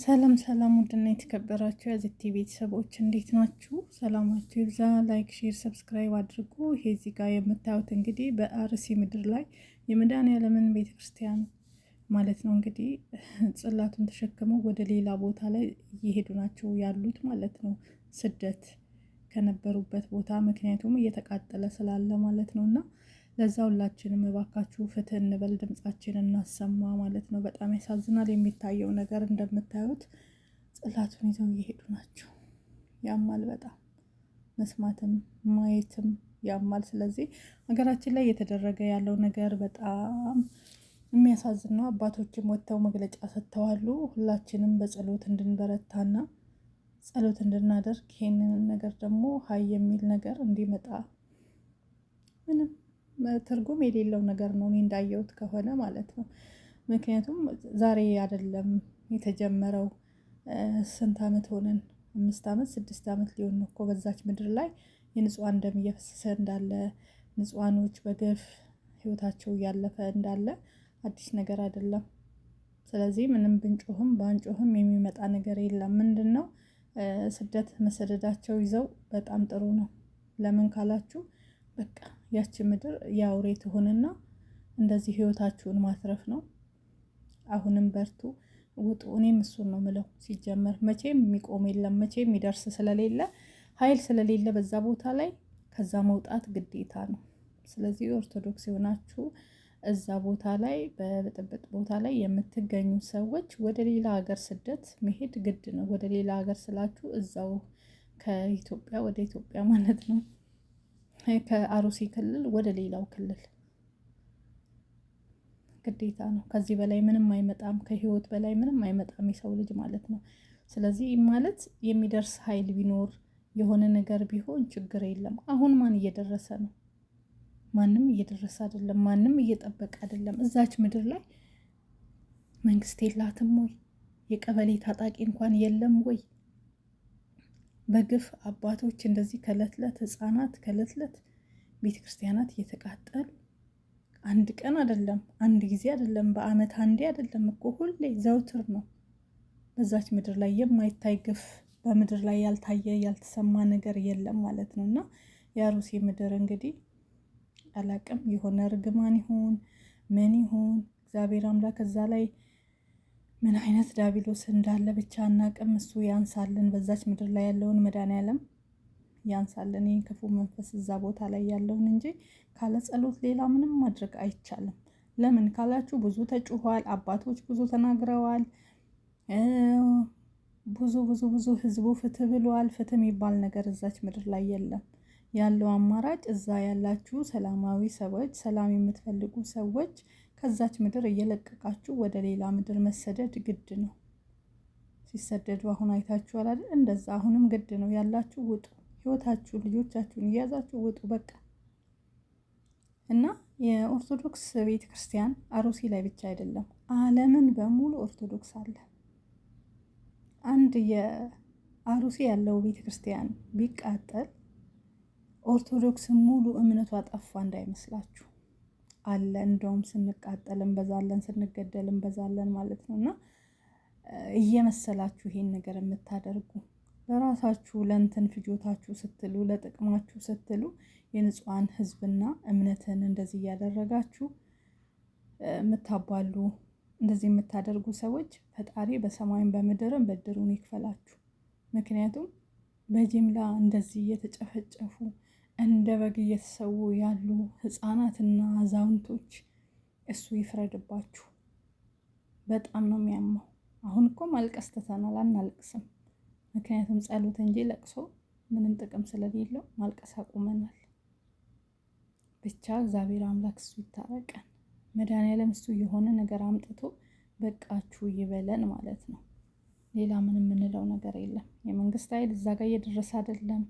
ሰላም ሰላም፣ ውድና የተከበራችሁ የዚህ ቤተሰቦች እንዴት ናችሁ? ሰላማችሁ ይብዛ። ላይክ፣ ሼር፣ ሰብስክራይብ አድርጉ። ይሄ እዚህ ጋር የምታዩት እንግዲህ በአርሲ ምድር ላይ የመድኃኔዓለምን ቤተክርስቲያን ማለት ነው። እንግዲህ ጽላቱን ተሸክመው ወደ ሌላ ቦታ ላይ እየሄዱ ናቸው ያሉት ማለት ነው። ስደት ከነበሩበት ቦታ ምክንያቱም እየተቃጠለ ስላለ ማለት ነውና ለዛ ሁላችንም እባካችሁ ፍትህ እንበል፣ ድምጻችንን እናሰማ ማለት ነው። በጣም ያሳዝናል የሚታየው ነገር። እንደምታዩት ጽላቱን ይዘው እየሄዱ ናቸው። ያማል፣ በጣም መስማትም ማየትም ያማል። ስለዚህ ሀገራችን ላይ እየተደረገ ያለው ነገር በጣም የሚያሳዝን ነው። አባቶችም ወጥተው መግለጫ ሰጥተዋል። ሁላችንም በጸሎት እንድንበረታና ጸሎት እንድናደርግ ይሄንን ነገር ደግሞ ሀይ የሚል ነገር እንዲመጣ ምንም ትርጉም የሌለው ነገር ነው እኔ እንዳየሁት ከሆነ ማለት ነው። ምክንያቱም ዛሬ አይደለም የተጀመረው። ስንት አመት ሆነን? 5 አመት 6 አመት ሊሆን ነው እኮ በዛች ምድር ላይ የንጹሃን ደም እየፈሰሰ እንዳለ፣ ንጹሃኖች በገፍ ህይወታቸው እያለፈ እንዳለ አዲስ ነገር አይደለም። ስለዚህ ምንም ብንጮህም ባንጮህም የሚመጣ ነገር የለም። ምንድነው ስደት መሰደዳቸው ይዘው በጣም ጥሩ ነው። ለምን ካላችሁ በቃ ያቺ ምድር የአውሬ ትሆንና እንደዚህ ህይወታችሁን ማትረፍ ነው። አሁንም በርቱ፣ ውጡ። እኔም እሱን ነው ምለው። ሲጀመር መቼም የሚቆም የለም፣ መቼም የሚደርስ ስለሌለ ኃይል ስለሌለ በዛ ቦታ ላይ ከዛ መውጣት ግዴታ ነው። ስለዚህ ኦርቶዶክስ የሆናችሁ እዛ ቦታ ላይ በብጥብጥ ቦታ ላይ የምትገኙ ሰዎች ወደ ሌላ ሀገር ስደት መሄድ ግድ ነው። ወደ ሌላ ሀገር ስላችሁ እዛው ከኢትዮጵያ ወደ ኢትዮጵያ ማለት ነው። ከአሩሲ ክልል ወደ ሌላው ክልል ግዴታ ነው። ከዚህ በላይ ምንም አይመጣም። ከህይወት በላይ ምንም አይመጣም የሰው ልጅ ማለት ነው። ስለዚህ ማለት የሚደርስ ኃይል ቢኖር የሆነ ነገር ቢሆን ችግር የለም። አሁን ማን እየደረሰ ነው? ማንም እየደረሰ አይደለም። ማንም እየጠበቀ አይደለም። እዛች ምድር ላይ መንግስት የላትም ወይ? የቀበሌ ታጣቂ እንኳን የለም ወይ? በግፍ አባቶች እንደዚህ ከለትለት፣ ህፃናት ከለትለት፣ ቤተክርስቲያናት እየተቃጠሉ አንድ ቀን አይደለም፣ አንድ ጊዜ አይደለም፣ በአመት አንዴ አይደለም እኮ ሁሌ ዘውትር ነው። በዛች ምድር ላይ የማይታይ ግፍ፣ በምድር ላይ ያልታየ ያልተሰማ ነገር የለም ማለት ነው። እና የአሩሲ ምድር እንግዲህ አላቅም የሆነ ርግማን ይሁን ምን ይሁን እግዚአብሔር አምላክ እዛ ላይ ምን አይነት ዳቢሎስ እንዳለ ብቻ አናቅም። እሱ ያንሳልን፣ በዛች ምድር ላይ ያለውን መድኃኔዓለም ያንሳልን፣ ይህን ክፉ መንፈስ እዛ ቦታ ላይ ያለውን እንጂ ካለ ጸሎት ሌላ ምንም ማድረግ አይቻልም። ለምን ካላችሁ ብዙ ተጩኋል፣ አባቶች ብዙ ተናግረዋል፣ ብዙ ህዝቡ ፍትህ ብሏል። ፍትህ የሚባል ነገር እዛች ምድር ላይ የለም። ያለው አማራጭ እዛ ያላችሁ ሰላማዊ ሰዎች፣ ሰላም የምትፈልጉ ሰዎች ከዛች ምድር እየለቀቃችሁ ወደ ሌላ ምድር መሰደድ ግድ ነው። ሲሰደዱ አሁን አይታችኋል አይደል? እንደዛ አሁንም ግድ ነው። ያላችሁ ውጡ፣ ህይወታችሁን ልጆቻችሁን እያዛችሁ ውጡ በቃ። እና የኦርቶዶክስ ቤተክርስቲያን አሩሲ ላይ ብቻ አይደለም፣ ዓለምን በሙሉ ኦርቶዶክስ አለ። አንድ የአሩሲ ያለው ቤተክርስቲያን ቢቃጠል ኦርቶዶክስ ሙሉ እምነቷ ጠፋ እንዳይመስላችሁ አለ። እንደውም ስንቃጠል እንበዛለን፣ ስንገደል እንበዛለን ማለት ነው። እና እየመሰላችሁ ይሄን ነገር የምታደርጉ ለራሳችሁ ለእንትን ፍጆታችሁ ስትሉ፣ ለጥቅማችሁ ስትሉ የንጹሃን ህዝብና እምነትን እንደዚህ እያደረጋችሁ የምታባሉ እንደዚህ የምታደርጉ ሰዎች ፈጣሪ በሰማይም በምድርም በድሩን ይክፈላችሁ። ምክንያቱም በጅምላ እንደዚህ እየተጨፈጨፉ እንደ በግ እየተሰዉ ያሉ ህፃናትና አዛውንቶች እሱ ይፍረድባችሁ። በጣም ነው የሚያመው። አሁን እኮ ማልቀስ ትተናል፣ አናልቅስም። ምክንያቱም ጸሎት እንጂ ለቅሶ ምንም ጥቅም ስለሌለው ማልቀስ አቁመናል። ብቻ እግዚአብሔር አምላክ እሱ ይታረቀን። መድኃኔዓለም እሱ የሆነ ነገር አምጥቶ በቃችሁ ይበለን ማለት ነው። ሌላ ምንም የምንለው ነገር የለም። የመንግስት ኃይል እዛ ጋር እየደረሰ አይደለም፣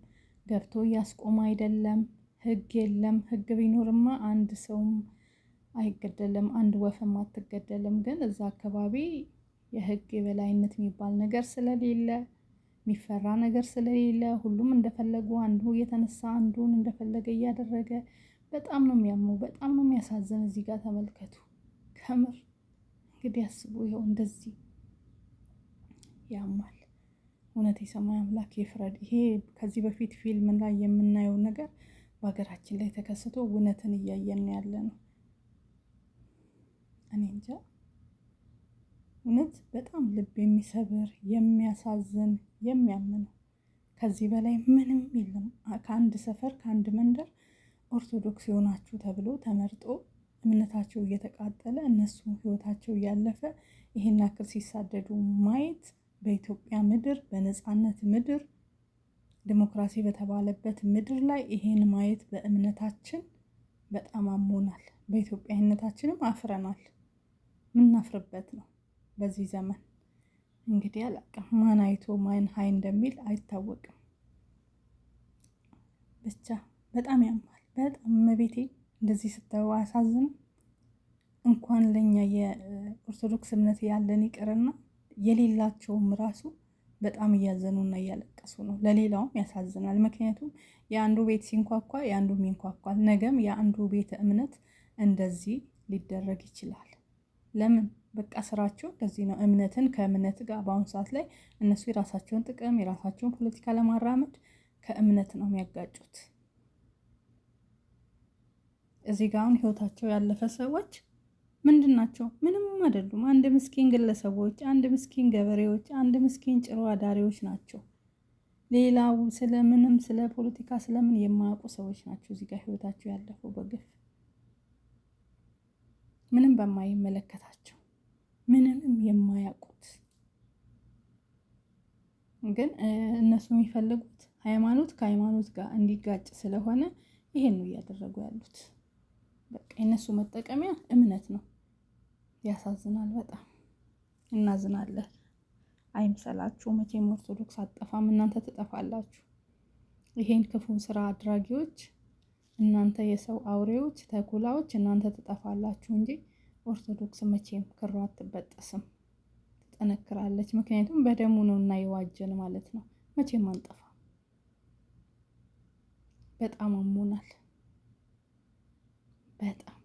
ገብቶ እያስቆመ አይደለም። ህግ የለም። ህግ ቢኖርማ አንድ ሰውም አይገደልም፣ አንድ ወፍም አትገደልም። ግን እዛ አካባቢ የህግ የበላይነት የሚባል ነገር ስለሌለ፣ የሚፈራ ነገር ስለሌለ ሁሉም እንደፈለጉ አንዱ እየተነሳ አንዱን እንደፈለገ እያደረገ በጣም ነው የሚያመው፣ በጣም ነው የሚያሳዝን። እዚህ ጋር ተመልከቱ። ከምር እንግዲህ አስቡ። ይኸው እንደዚህ ያማል። እውነት የሰማይ አምላክ ይፍረድ። ይሄ ከዚህ በፊት ፊልም ላይ የምናየው ነገር በሀገራችን ላይ ተከስቶ እውነትን እያየን ያለ ነው። እኔ እንጃ እውነት በጣም ልብ የሚሰብር የሚያሳዝን የሚያም ነው። ከዚህ በላይ ምንም የለም። ከአንድ ሰፈር ከአንድ መንደር ኦርቶዶክስ የሆናችሁ ተብሎ ተመርጦ እምነታቸው እየተቃጠለ እነሱ ህይወታቸው እያለፈ ይሄን ያክል ሲሳደዱ ማየት በኢትዮጵያ ምድር በነፃነት ምድር ዲሞክራሲ በተባለበት ምድር ላይ ይሄን ማየት በእምነታችን በጣም አሞናል። በኢትዮጵያዊነታችንም አፍረናል። ምናፍርበት ነው በዚህ ዘመን። እንግዲህ አላውቅም ማን አይቶ ማን ሀይ እንደሚል አይታወቅም። ብቻ በጣም ያማል። በጣም መቤቴ እንደዚህ ስታዩ አያሳዝንም? እንኳን ለኛ የኦርቶዶክስ እምነት ያለን ይቅርና የሌላቸውም ራሱ በጣም እያዘኑና እያለቀሱ ነው። ለሌላውም ያሳዝናል። ምክንያቱም የአንዱ ቤት ሲንኳኳ የአንዱም ይንኳኳል። ነገም የአንዱ ቤተ እምነት እንደዚህ ሊደረግ ይችላል። ለምን? በቃ ስራቸው እንደዚህ ነው። እምነትን ከእምነት ጋር በአሁኑ ሰዓት ላይ እነሱ የራሳቸውን ጥቅም የራሳቸውን ፖለቲካ ለማራመድ ከእምነት ነው የሚያጋጩት። እዚህ ጋር አሁን ህይወታቸው ያለፈ ሰዎች ምንድን ናቸው? ምንም አይደሉም። አንድ ምስኪን ግለሰቦች፣ አንድ ምስኪን ገበሬዎች፣ አንድ ምስኪን ጭሮ አዳሪዎች ናቸው። ሌላው ስለምንም ስለ ፖለቲካ ስለምን የማያውቁ ሰዎች ናቸው እዚህ ጋር ህይወታቸው ያለፈው በግፍ ምንም በማይመለከታቸው ምንም የማያውቁት። ግን እነሱ የሚፈልጉት ሃይማኖት ከሃይማኖት ጋር እንዲጋጭ ስለሆነ ይሄን ነው እያደረጉ ያሉት። በቃ የነሱ መጠቀሚያ እምነት ነው። ያሳዝናል። በጣም እናዝናለን። አይምሰላችሁ። መቼም ኦርቶዶክስ አጠፋም፣ እናንተ ትጠፋላችሁ። ይሄን ክፉ ስራ አድራጊዎች እናንተ የሰው አውሬዎች ተኩላዎች እናንተ ትጠፋላችሁ እንጂ ኦርቶዶክስ መቼም ክሯ አትበጠስም፣ ትጠነክራለች። ምክንያቱም በደሙ ነው እና የዋጀን ማለት ነው። መቼም አንጠፋም። በጣም አሞናል። በጣም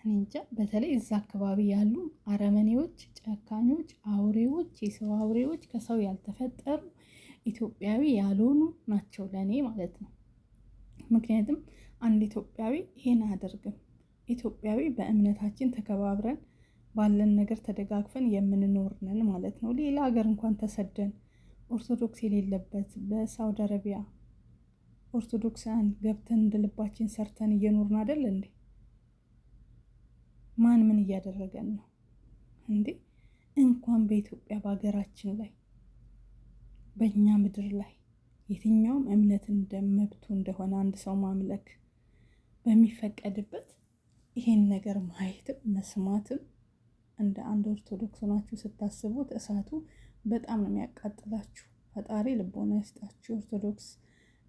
እኔ እንጃ። በተለይ እዛ አካባቢ ያሉ አረመኔዎች፣ ጨካኞች፣ አውሬዎች፣ የሰው አውሬዎች፣ ከሰው ያልተፈጠሩ ኢትዮጵያዊ ያልሆኑ ናቸው ለእኔ ማለት ነው። ምክንያቱም አንድ ኢትዮጵያዊ ይሄን አያደርግም። ኢትዮጵያዊ በእምነታችን ተከባብረን ባለን ነገር ተደጋግፈን የምንኖር ነን ማለት ነው። ሌላ ሀገር እንኳን ተሰደን ኦርቶዶክስ የሌለበት በሳውዲ አረቢያ ኦርቶዶክሳን ገብተን እንደልባችን ሰርተን እየኖርን አይደል እንዴ? ማን ምን እያደረገን ነው እንዴ? እንኳን በኢትዮጵያ በሀገራችን ላይ በእኛ ምድር ላይ የትኛውም እምነት እንደመብቱ እንደሆነ አንድ ሰው ማምለክ በሚፈቀድበት ይሄን ነገር ማየትም መስማትም እንደ አንድ ኦርቶዶክስ ሆናችሁ ስታስቡት እሳቱ በጣም ነው የሚያቃጥላችሁ። ፈጣሪ ልቦና ይስጣችሁ። ኦርቶዶክስ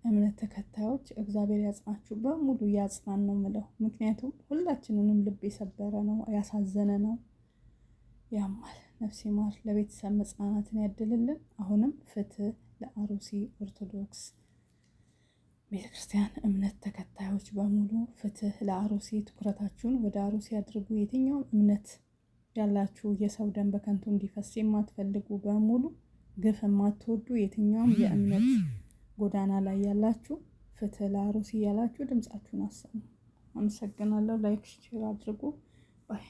እምነት ተከታዮች እግዚአብሔር ያጽናችሁ፣ በሙሉ ያጽናን ነው ምለው። ምክንያቱም ሁላችንንም ልብ የሰበረ ነው፣ ያሳዘነ ነው፣ ያማል። ነፍስ ይማር፣ ለቤተሰብ መጽናናትን ያድልልን። አሁንም ፍትህ ለአሩሲ ኦርቶዶክስ ቤተክርስቲያን እምነት ተከታዮች በሙሉ ፍትህ ለአሩሲ። ትኩረታችሁን ወደ አሩሲ አድርጉ። የትኛውም እምነት ያላችሁ የሰው ደም በከንቱ እንዲፈስ የማትፈልጉ በሙሉ ግፍ የማትወዱ የትኛውም የእምነት ጎዳና ላይ ያላችሁ ፍትህ ለአሩሲ ያላችሁ ድምጻችሁን አሰሙ። አመሰግናለሁ። ላይክ ሼር አድርጉ ባይ